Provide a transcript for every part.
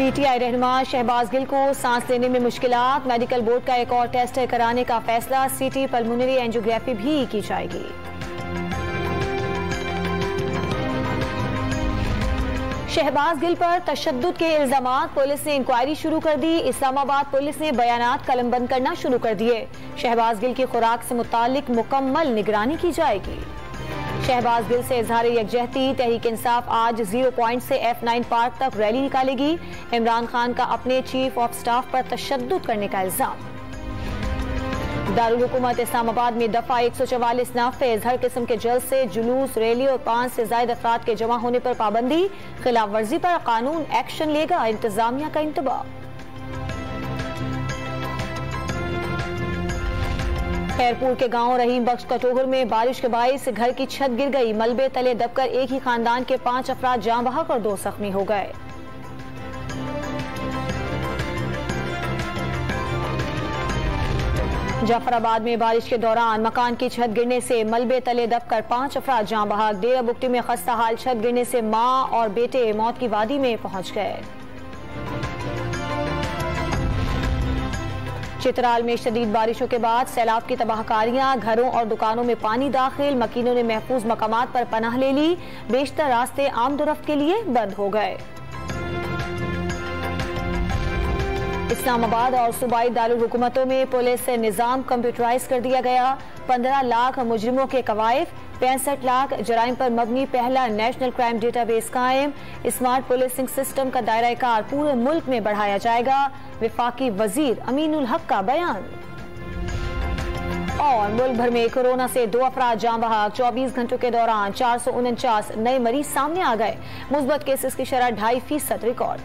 PTI रहनुमा शहबाज गिल को सांस लेने में मुश्किलात, मेडिकल बोर्ड का एक और टेस्ट कराने का फैसला, सीटी पल्मोनरी एंजियोग्राफी भी की जाएगी। शहबाज गिल पर तशद्दुद के इल्जामात, पुलिस ने इंक्वायरी शुरू कर दी। इस्लामाबाद पुलिस ने बयानात कलमबंद करना शुरू कर दिए। शहबाज गिल की खुराक से मुतालिक मुकम्मल निगरानी की जाएगी। शहबाज गिल से इजहार यकजहती, तहरीक इंसाफ आज 0 पॉइंट से F9 पार्क तक रैली निकालेगी। इमरान खान का अपने चीफ ऑफ स्टाफ पर तशद्दुद करने का इल्जाम। दारुल हुकूमत इस्लामाबाद में दफा 144 नाफिज, हर किस्म के जलसे, जुलूस, रैली और 5 से ज्यादा अफराद के जमा होने पर पाबंदी, खिलाफ वर्जी पर कानून एक्शन लेगा इंतजामिया का इंतबाह। खैरपुर के गांव रहीम बख्श कटोगर में बारिश के बाइस घर की छत गिर गई, मलबे तले दबकर एक ही खानदान के 5 अफराद जान बहक और 2 जख्मी हो गए। जाफराबाद में बारिश के दौरान मकान की छत गिरने से मलबे तले दबकर 5 अफराद जान बहक, डेरा बुगटी में खस्ता हाल छत गिरने से मां और बेटे मौत की वादी में पहुंच गए। चित्राल में शदीद बारिशों के बाद सैलाब की तबाहकारियां, घरों और दुकानों में पानी दाखिल, मकीनों ने महफूज मकामात पर पनाह ले ली, बेशतर रास्ते आमदोरफ्त के लिए बंद हो गए। इस्लामाबाद और सूबाई दारुल हुकूमतों में पुलिस से निजाम कंप्यूटराइज कर दिया गया। 15 लाख मुजरिमों के कवायद, 65 लाख जराइम पर मबनी पहला नेशनल क्राइम डेटाबेस कायम। स्मार्ट पुलिसिंग सिस्टम का दायरा कार पूरे मुल्क में बढ़ाया जाएगा। विफाकी वजीर अमीनुल हक का बयान। और मुल्क भर में कोरोना से 2 अफराद जान बहक, 24 घंटों के दौरान 449 नए मरीज सामने आ गए। मुस्बत केसेस की शरह 2.5% रिकॉर्ड।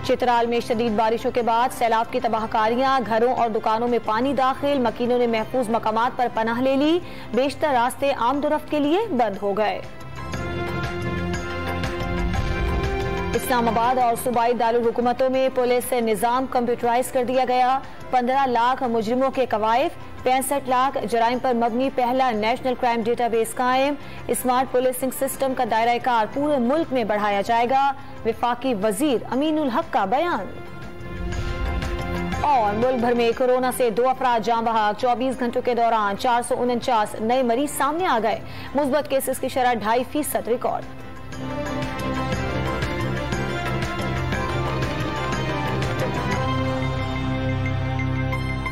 चित्राल में शदीद बारिशों के बाद सैलाब की तबाहकारियां, घरों और दुकानों में पानी दाखिल, मकीनों ने महफूज मकामात पर पनाह ले ली, बेशतर रास्ते आमदोरफ्त के लिए बंद हो गए। इस्लामाबाद और सूबाई दारुल हुकूमतों में पुलिस से निजाम कंप्यूटराइज कर दिया गया। 15 लाख मुजरिमों के कवायद, 65 लाख जराइम पर मबनी पहला नेशनल क्राइम डेटाबेस कायम। स्मार्ट पुलिसिंग सिस्टम का दायरा कार पूरे मुल्क में बढ़ाया जाएगा। विफाकी वजीर अमीनुल हक का बयान। और मुल्क भर में कोरोना से 2 अफराद जान बहक, 24 घंटों के दौरान 449 नए मरीज सामने आ गए। मुस्बत केसेस की शरह 2.5% रिकॉर्ड।